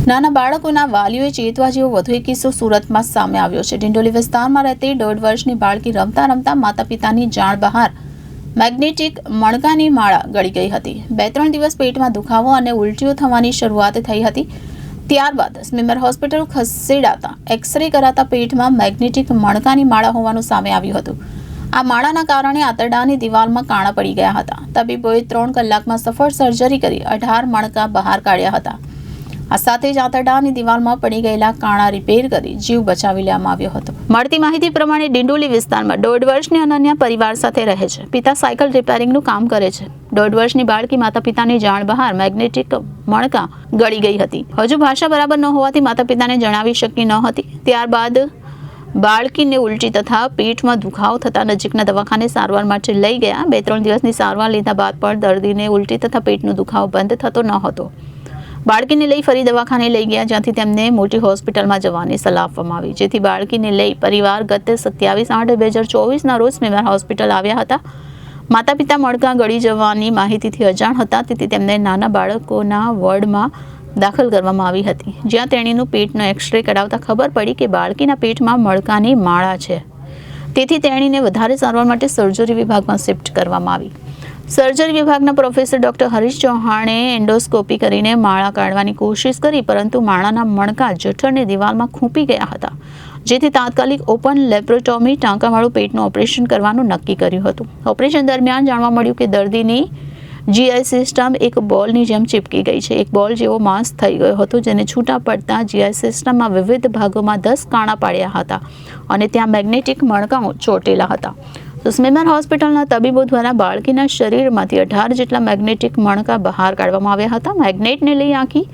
નાના બાળકોના વાલીઓએ ચેતવા જેવો વધુ એક કિસ્સો સુરતમાં સામે આવ્યો છે। ડિંડોલી વિસ્તારમાં રહેતી 1.5 વર્ષની બાળકી રમતા રમતા માતા પિતાની જાણ બહાર મેગ્નેટિક મણકાની માળા ગળી ગઈ હતી। 2-3 દિવસ પેટમાં દુખાવો અને ઉલટીઓ થવાની શરૂઆત થઈ હતી। ત્યારબાદ સ્મીમેર હોસ્પિટલ ખસેડાતા એક્સરે કરાતા પેટમાં મેગ્નેટિક મણકાની માળા હોવાનું સામે આવ્યું હતું। આ માળાના કારણે આંતરડાની દિવાલમાં કાણા પડી ગયા હતા। તબીબોએ 3 કલાકમાં સફળ સર્જરી કરી 18 મણકા બહાર કાઢ્યા હતા। આ સાથે જ આંતરડાની દિવાલમાં પડી ગયેલા કાણા રિપેર કરી જીવ બચાવી લેવામાં આવ્યો હતો। મળતી માહિતી પ્રમાણે ડિંડોલી વિસ્તારમાં 1.5 વર્ષની અનન્યા પરિવાર સાથે રહે છે। પિતા સાયકલ રિપેરિંગનું કામ કરે છે। 1.5 વર્ષની બાળકી માતા પિતાની જાણ બહાર મેગ્નેટિક મણકા ગળી ગઈ હતી। હજુ ભાષા બરાબર ન હોવાથી માતા પિતાને જણાવી શકી ન હતી। ત્યારબાદ બાળકીને ઉલટી તથા પેટમાં દુખાવો થતા નજીકના દવાખાને સારવાર માટે લઈ ગયા। 2-3 દિવસની સારવાર લીધા બાદ પણ દર્દીને ઉલટી તથા પેટનો દુખાવો બંધ થતો ન હતો। બાળકીને લઈ ફરી દવાખાને લઈ ગયા, જ્યાંથી તેમને મોટી હોસ્પિટલમાં જવાની સલાહ આપવામાં આવી, જેથી બાળકીને લઈ પરિવાર ગત 27/8/2024ના રોજ સ્મીમેર હોસ્પિટલ આવ્યા હતા। માતા પિતા મણકા ગળી જવાની માહિતીથી અજાણ હતા, તેથી તેમને નાના બાળકોના વોર્ડમાં દાખલ કરવામાં આવી હતી, જ્યાં તેણીનું પેટનો એક્સરે કરાવતા ખબર પડી કે બાળકીના પેટમાં મણકાની માળા છે। તેથી તેણીને વધારે સારવાર માટે સર્જરી વિભાગમાં શિફ્ટ કરવામાં આવી। સર્જરી વિભાગના પ્રોફેસર ડોક્ટર હરીશ ચૌહાણે એન્ડોસ્કોપી કરીને માળા કાઢવાની કોશિશ કરી, પરંતુ માળાના મણકા જઠરની દિવાલમાં ખૂંપી ગયા હતા, જેથી તાત્કાલિક ઓપન લેપ્રોટોમી ટાંકાવાળું પેટનું ઓપરેશન કરવાનું નક્કી કર્યું હતું। ઓપરેશન દરમિયાન જાણવા મળ્યું કે દર્દીની જીઆઈ સિસ્ટમ એક બોલની જેમ ચીપકી ગઈ છે। એક બોલ જેવો માંસ થઈ ગયો હતો, જેને છૂટા પડતા જીઆઈ સિસ્ટમમાં વિવિધ ભાગોમાં 10 કાણા પાડ્યા હતા અને ત્યાં મેગ્નેટિક મણકાઓ ચોંટેલા હતા। સ્મીમેર હોસ્પિટલના તબીબો દ્વારા બાળકીના શરીરમાંથી 18 જેટલા મેગ્નેટિક મણકા બહાર કાઢવામાં આવ્યા હતા। મેગ્નેટને લઈ આખી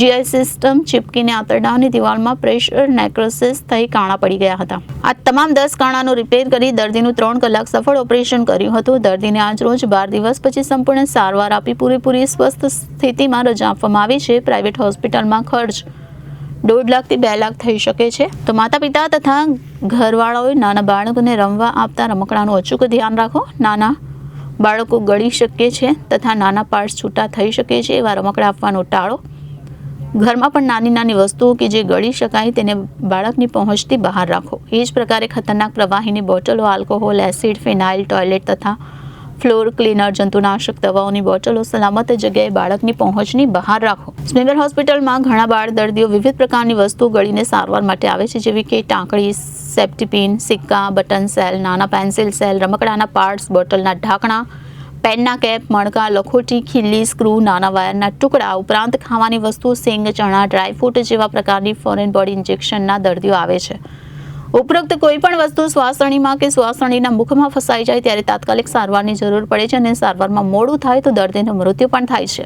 જીઆઈ સિસ્ટમ ચીપકીને આંતરડાની દિવાલમાં પ્રેશર નેક્રોસિસ થઈ કાણા પડી ગયા હતા। આ તમામ 10 કાણાનો રિપેર કરી દર્દીનું 3 કલાક સફળ ઓપરેશન કર્યું હતું। દર્દીને આજ રોજ 12 દિવસ પછી સંપૂર્ણ સારવાર આપી પૂરેપૂરી સ્વસ્થ સ્થિતિમાં રજા આપવામાં આવી છે। પ્રાઇવેટ હોસ્પિટલમાં ખર્ચ 1.5 લાખથી 2 લાખ થઈ શકે છે। તો માતા પિતા તથા ઘરવાળાઓએ નાના બાળકોને રમવા આપતા રમકડાનું અચૂક ધ્યાન રાખો। નાના બાળકો ગળી શકે છે તથા નાના પાર્ટ્સ છૂટા થઈ શકે છે, એવા રમકડા આપવાનું ટાળો। ઘરમાં પણ નાની નાની વસ્તુઓ કે જે ગળી શકાય તેને બાળકની પહોંચથી બહાર રાખો। એ જ પ્રકારે ખતરનાક પ્રવાહીની બોટલો, આલ્કોહોલ, એસિડ, ફિનાઇલ, ટોયલેટ તથા ફ્લોર ક્લીનર, જંતુનાશક દવાઓની બોટલો સલામત જગ્યાએ બાળકની પહોંચની બહાર રાખો। સ્મીમેર હોસ્પિટલમાં ઘણા બાળ દર્દીઓ વિવિધ પ્રકારની વસ્તુઓ ગળીને સારવાર માટે આવે છે, જેવી કે ટાંકડી, સેપ્ટિપિન, સિક્કા, બટન સેલ, નાના પેન્સિલ સેલ, રમકડાના પાર્ટ્સ, બોટલના ઢાંકણા, પેનના કેપ, મણકા, લખોટી, ખીલી, સ્ક્રૂ, નાના વાયરના ટુકડા ઉપરાંત ખાવાની વસ્તુઓ, સિંગ, ચણા, ડ્રાયફ્રૂટ જેવા પ્રકારની ફોરેન બોડી ઇન્જેક્શનના દર્દીઓ આવે છે। ઉપરોક્ત કોઈ પણ વસ્તુ શ્વાસનળીમાં કે શ્વાસનળીના મુખમાં ફસાઈ જાય ત્યારે તાત્કાલિક સારવારની જરૂર પડે છે અને સારવારમાં મોડું થાય તો દર્દીનું મૃત્યુ પણ થાય છે।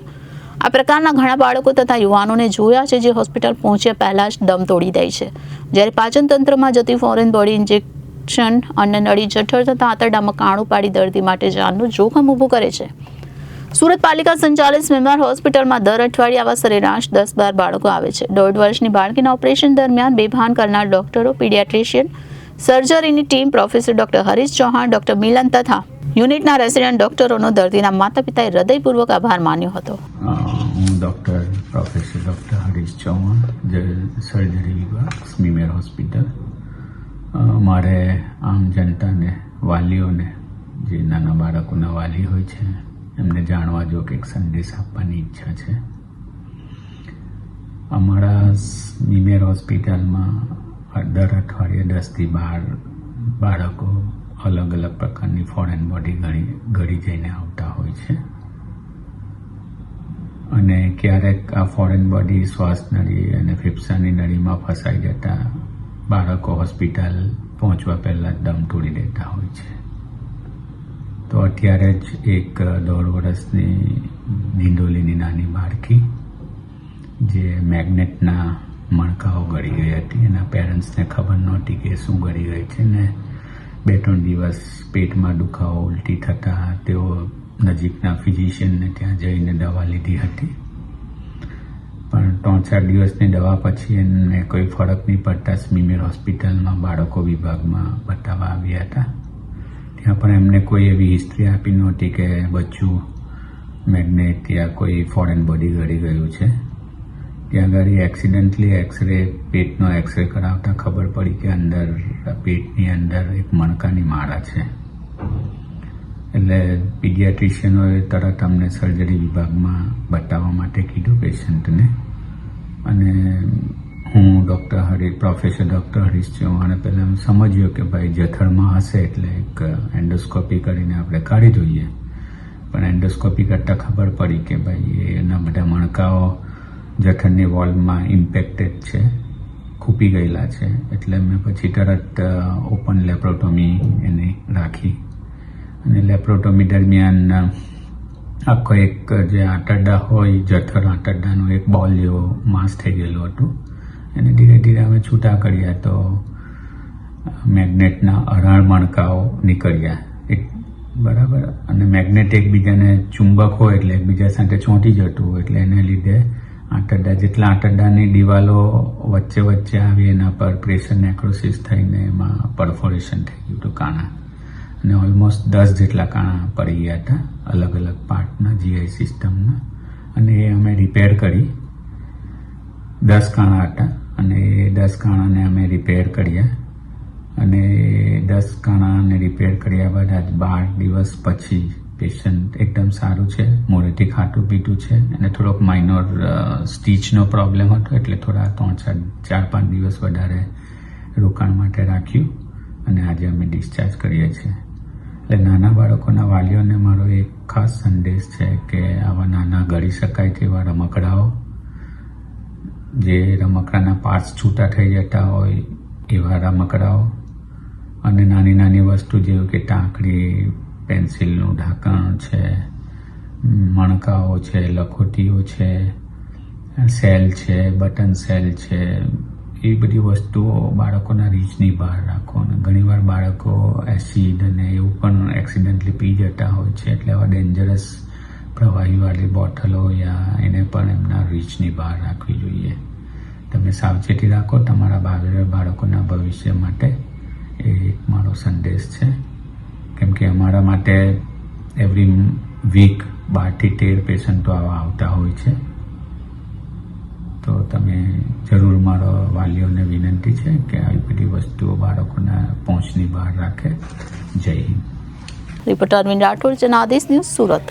આ પ્રકારના ઘણા બાળકો તથા યુવાનોને જોયા છે જે હોસ્પિટલ પહોંચ્યા પહેલા જ દમ તોડી દે છે, જ્યારે પાચન તંત્રમાં જતી ફોરેન બોડી ઇન્જેક્શન અન્નનળી, જઠર તથા આંતરડામાં કાણું પાડી દર્દી માટે જાનનું જોખમ ઊભું કરે છે। સુરત પાલિકા સંચાલિત સ્મીમેર હોસ્પિટલમાં દર અઠવાડિયે આવા સરેરાશ 10-12 બાળકો આવે છે। 1.5 વર્ષની બાળકીના ઓપરેશન દરમિયાન બેભાન કરનાર ડોક્ટરો, પીડિયાટ્રિશિયન, સર્જરીની team, professor doctor Harish Chauhan, doctor Milan તથા યુનિટના રેસિડેન્ટ ડોક્ટરોનો દર્દીના માતા પિતાએ હૃદયપૂર્વક આભાર માન્યો હતો। હું professor doctor Harish Chauhan, surgery વિભાગ, સ્મીમેર હોસ્પિટલ। મારે આમ જનતાને, વાલીઓને, જે નાના બાળકોના વાલી હોય છે, એમને જાણવા જો કે એક સંદેશ આપવાની ઈચ્છા છે। અમારા સ્મીમેર હોસ્પિટલમાં દર અઠવાડિયે 10થી 12 બાળકો અલગ અલગ પ્રકારની ફોરેન બોડી ગળી જઈને આવતા હોય છે અને ક્યારેક આ ફોરેન બોડી શ્વાસ નળી અને ફેફસાની નળીમાં ફસાઈ જતા બાળકો હોસ્પિટલ પહોંચવા પહેલાં દમ તોડી દેતા હોય છે। તો અત્યારે જ એક 1.5 વર્ષની ડિંડોલીની નાની બાળકી જે મેગ્નેટના મણકાઓ ગળી ગઈ હતી, એના પેરેન્ટ્સને ખબર નહોતી કે શું ગળી ગઈ છે ને 2-3 દિવસ પેટમાં દુખાવો, ઉલટી થતાં તેઓ નજીકના ફિઝિશિયનને ત્યાં જઈને દવા લીધી હતી, પણ 3-4 દિવસની દવા પછી એમને કોઈ ફરક નહીં પડતા સ્મીમેર હોસ્પિટલમાં બાળકો વિભાગમાં બતાવવા આવ્યા હતા। ત્યાં પણ એમને કોઈ એવી હિસ્ટ્રી આપી નહોતી કે બચ્ચું મેગ્નેટ યા કોઈ ફોરેન બોડી ગળી ગયું છે। ત્યાં આગળ એક્સિડન્ટલી એક્સરે પેટનો એક્સરે કરાવતા ખબર પડી કે અંદર પેટની અંદર એક મણકાની માળા છે. એટલે પીડિયાટ્રિશિયનોએ તરત અમને સર્જરી વિભાગમાં બતાવવા માટે કીધું પેશન્ટને. અને હું પ્રોફેસર ડૉક્ટર હરીશ ચૌહાણે પહેલાં સમજ્યો કે ભાઈ જઠરમાં હશે એટલે એક એન્ડોસ્કોપી કરીને આપણે કાઢી જોઈએ. પણ એન્ડોસ્કોપી કરતાં ખબર પડી કે ભાઈ એના બધા મણકાઓ જઠરની વોલમાં ઇમ્પેક્ટેડ છે, ખૂપી ગયેલા છે. એટલે મેં પછી તરત ઓપન લેપ્રોટોમી એની રાખી. અને લેપ્રોટોમી દરમિયાન આખો એક જે આંતરડા હોય જઠર આંતરડાનું એક બોલ જેવો માસ થઈ ગયેલું હતું. એને ધીરે ધીરે અમે છૂટા કર્યા તો મેગ્નેટના 18 મણકાઓ નીકળ્યા બરાબર. અને મેગ્નેટ એકબીજાને ચુંબક હોય એટલે એકબીજા સાથે ચોંટી જતું હોય એટલે એને લીધે જેટલા આંતરડાની દિવાલો વચ્ચે વચ્ચે આવી એના પર પ્રેશર નેક્રોસિસ થઈને એમાં પરફોરેશન થઈ ગયું હતું કાણા. અને ઓલમોસ્ટ 10 જેટલા કાણા પડી ગયા હતા અલગ અલગ પાર્ટના જીઆઈ સિસ્ટમના. અને એ અમે રિપેર કરી. 10 કાણા હતા અને એ 10 કાણાને અમે રિપેર કર્યા. અને 10 કાણાને રિપેર કર્યા બાદ આજ 12 દિવસ પછી પેશન્ટ એકદમ સારું છે, મોઢેથી ખાટું પીટું છે. અને થોડોક માઇનોર સ્ટીચનો પ્રોબ્લેમ હતો એટલે થોડા 4-5 દિવસ વધારે રોકાણ માટે રાખ્યું. અને આજે અમે ડિસ્ચાર્જ કરીએ છીએ. એટલે નાના બાળકોના વાલીઓને મારો એક ખાસ સંદેશ છે કે આવા નાના ગળી શકાય તેવા રમકડાઓ, જે રમકડાના પાર્ટ્સ છૂટા થઈ જતા હોય એવા રમકડાઓ, અને નાની નાની વસ્તુ જેવું કે ટાંકડી, પેન્સિલનું ઢાંકણ છે, મણકાઓ છે, લખોટીઓ છે, સેલ છે, બટન સેલ છે, એ બધી વસ્તુઓ બાળકોના રીચની બહાર રાખો. અને ઘણીવાર બાળકો એસિડ અને એવું પણ એક્સિડન્ટલી પી જતા હોય છે. એટલે આવા ડેન્જરસ પ્રવાહીવાળી બોટલો યા એને પણ એમના રીચની બહાર રાખવી જોઈએ. તમે સાવચેતી રાખો તમારા બાળકોના ભવિષ્ય માટે. એ એક મારો સંદેશ છે. કેમ કે અમારા માટે એવરી વીક 12 થી 13 પેશન્ટો આવા આવતા હોય છે. તો તમે જરૂર મારો વાલીઓને વિનંતી છે કે આવી બધી વસ્તુઓ બાળકોના પહોંચની બહાર રાખે. જય હિન્દ. Reporter Arvind Rathod, Janadesh news, Surat.